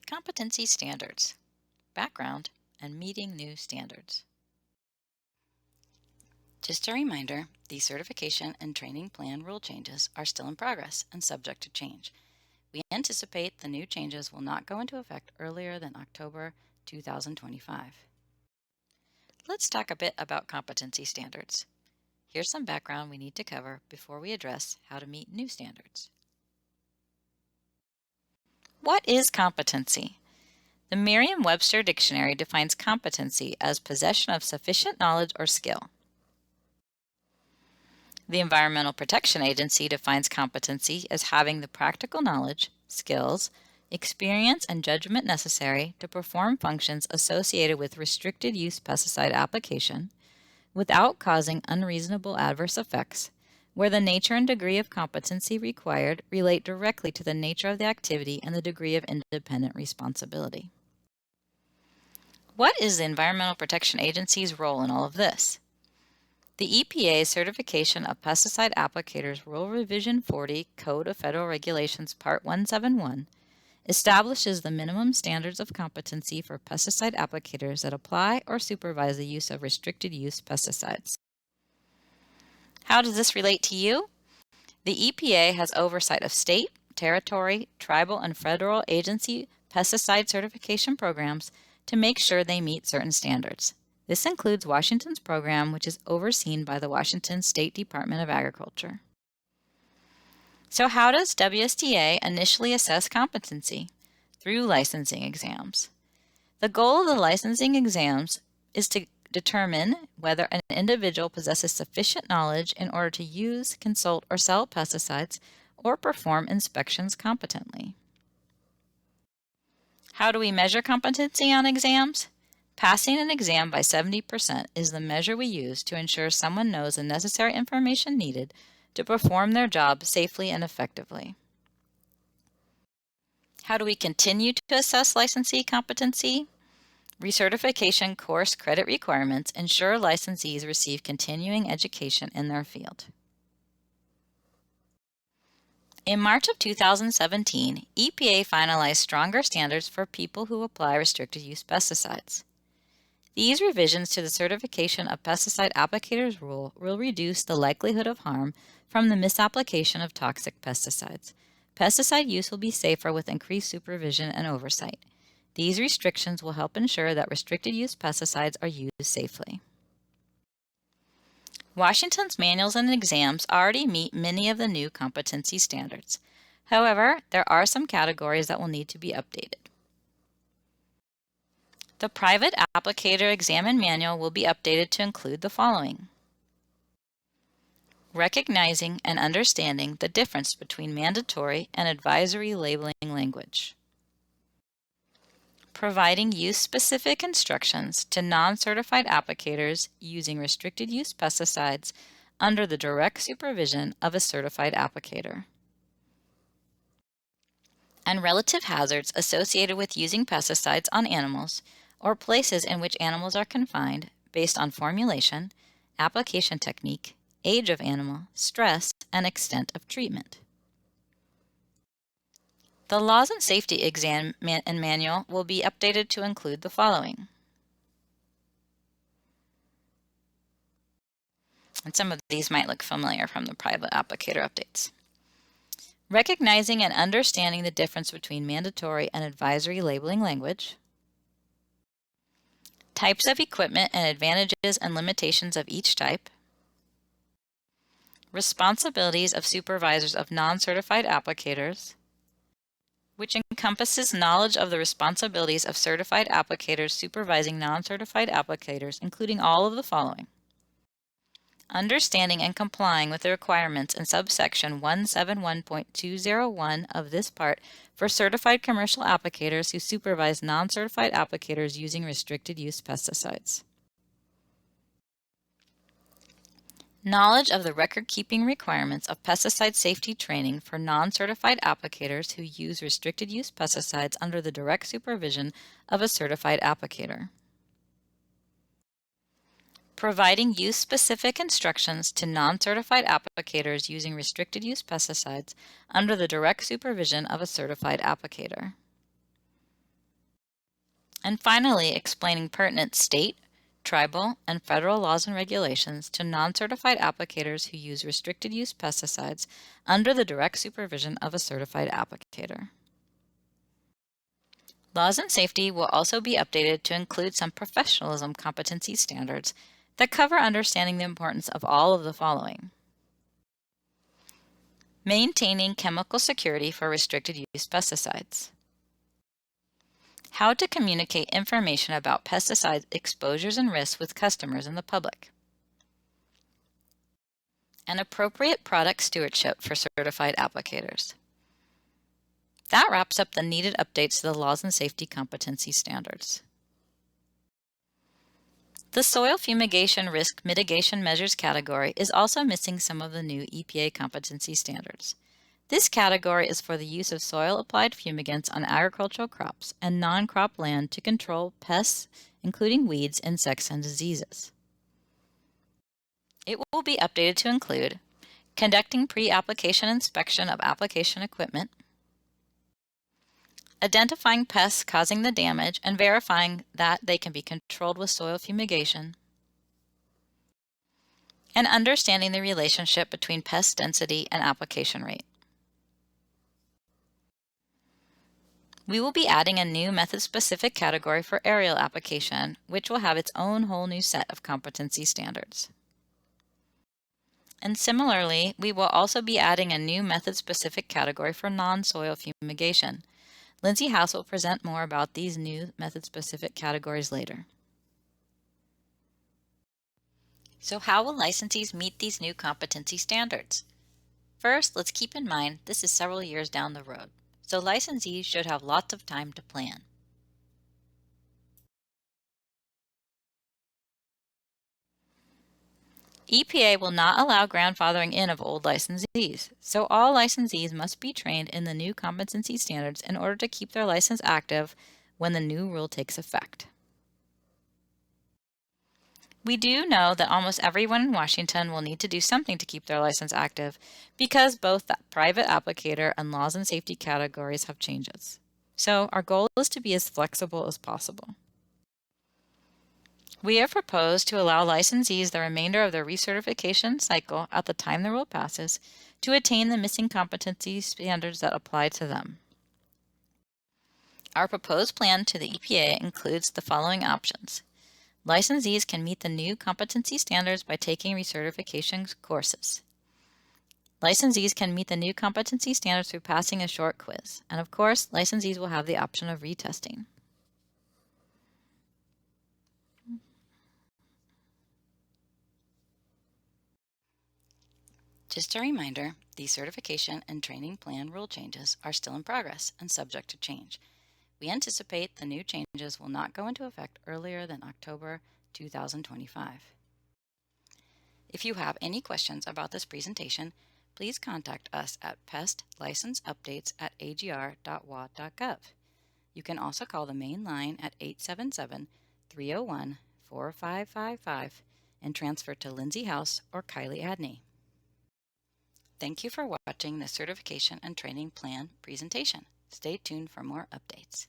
Competency standards, background, and meeting new standards. Just a reminder, the certification and training plan rule changes are still in progress and subject to change. We anticipate the new changes will not go into effect earlier than October 2025. Let's talk a bit about competency standards. Here's some background we need to cover before we address how to meet new standards. What is competency? The Merriam-Webster Dictionary defines competency as possession of sufficient knowledge or skill. The Environmental Protection Agency defines competency as having the practical knowledge, skills, experience, and judgment necessary to perform functions associated with restricted use pesticide application without causing unreasonable adverse effects, where the nature and degree of competency required relate directly to the nature of the activity and the degree of independent responsibility. What is the Environmental Protection Agency's role in all of this? The EPA's Certification of Pesticide Applicators Rule Revision 40 Code of Federal Regulations Part 171 establishes the minimum standards of competency for pesticide applicators that apply or supervise the use of restricted use pesticides. How does this relate to you? The EPA has oversight of state, territory, tribal, and federal agency pesticide certification programs to make sure they meet certain standards. This includes Washington's program, which is overseen by the Washington State Department of Agriculture. So how does WSDA initially assess competency? Through licensing exams. The goal of the licensing exams is to determine whether an individual possesses sufficient knowledge in order to use, consult, or sell pesticides or perform inspections competently. How do we measure competency on exams? Passing an exam by 70% is the measure we use to ensure someone knows the necessary information needed to perform their job safely and effectively. How do we continue to assess licensee competency? Recertification course credit requirements ensure licensees receive continuing education in their field. In March of 2017, EPA finalized stronger standards for people who apply restricted use pesticides. These revisions to the Certification of Pesticide Applicators Rule will reduce the likelihood of harm from the misapplication of toxic pesticides. Pesticide use will be safer with increased supervision and oversight. These restrictions will help ensure that restricted use pesticides are used safely. Washington's manuals and exams already meet many of the new competency standards. However, there are some categories that will need to be updated. The Private Applicator Exam and Manual will be updated to include the following: recognizing and understanding the difference between mandatory and advisory labeling language, providing use-specific instructions to non-certified applicators using restricted use pesticides under the direct supervision of a certified applicator, and relative hazards associated with using pesticides on animals or places in which animals are confined based on formulation, application technique, age of animal, stress, and extent of treatment. The Laws and Safety Exam and Manual will be updated to include the following. And some of these might look familiar from the private applicator updates. Recognizing and understanding the difference between mandatory and advisory labeling language, types of equipment and advantages and limitations of each type, responsibilities of supervisors of non-certified applicators, which encompasses knowledge of the responsibilities of certified applicators supervising non-certified applicators, including all of the following: understanding and complying with the requirements in subsection 171.201 of this part for certified commercial applicators who supervise non-certified applicators using restricted use pesticides. Knowledge of the record-keeping requirements of pesticide safety training for non-certified applicators who use restricted use pesticides under the direct supervision of a certified applicator. Providing use-specific instructions to non-certified applicators using restricted use pesticides under the direct supervision of a certified applicator. And finally, explaining pertinent state, tribal, and federal laws and regulations to non-certified applicators who use restricted use pesticides under the direct supervision of a certified applicator. Laws and safety will also be updated to include some professionalism competency standards that cover understanding the importance of all of the following. Maintaining chemical security for restricted use pesticides. How to communicate information about pesticide exposures and risks with customers and the public. And appropriate product stewardship for certified applicators. That wraps up the needed updates to the laws and safety competency standards. The soil fumigation risk mitigation measures category is also missing some of the new EPA competency standards. This category is for the use of soil-applied fumigants on agricultural crops and non-crop land to control pests, including weeds, insects, and diseases. It will be updated to include conducting pre-application inspection of application equipment, identifying pests causing the damage and verifying that they can be controlled with soil fumigation, and understanding the relationship between pest density and application rate. We will be adding a new method-specific category for aerial application, which will have its own whole new set of competency standards. And similarly, we will also be adding a new method-specific category for non-soil fumigation. Lindsay House will present more about these new method-specific categories later. So how will licensees meet these new competency standards? First, let's keep in mind this is several years down the road, so licensees should have lots of time to plan. EPA will not allow grandfathering in of old licensees, so all licensees must be trained in the new competency standards in order to keep their license active when the new rule takes effect. We do know that almost everyone in Washington will need to do something to keep their license active because both the private applicator and laws and safety categories have changes. So our goal is to be as flexible as possible. We have proposed to allow licensees the remainder of their recertification cycle at the time the rule passes to attain the missing competency standards that apply to them. Our proposed plan to the EPA includes the following options. Licensees can meet the new competency standards by taking recertification courses. Licensees can meet the new competency standards through passing a short quiz. And of course, licensees will have the option of retesting. Just a reminder, the certification and training plan rule changes are still in progress and subject to change. We anticipate the new changes will not go into effect earlier than October 2025. If you have any questions about this presentation, please contact us at pestlicenseupdates@agr.wa.gov. You can also call the main line at 877-301-4555 and transfer to Lindsay House or Kylie Adney. Thank you for watching the Certification and Training Plan presentation. Stay tuned for more updates.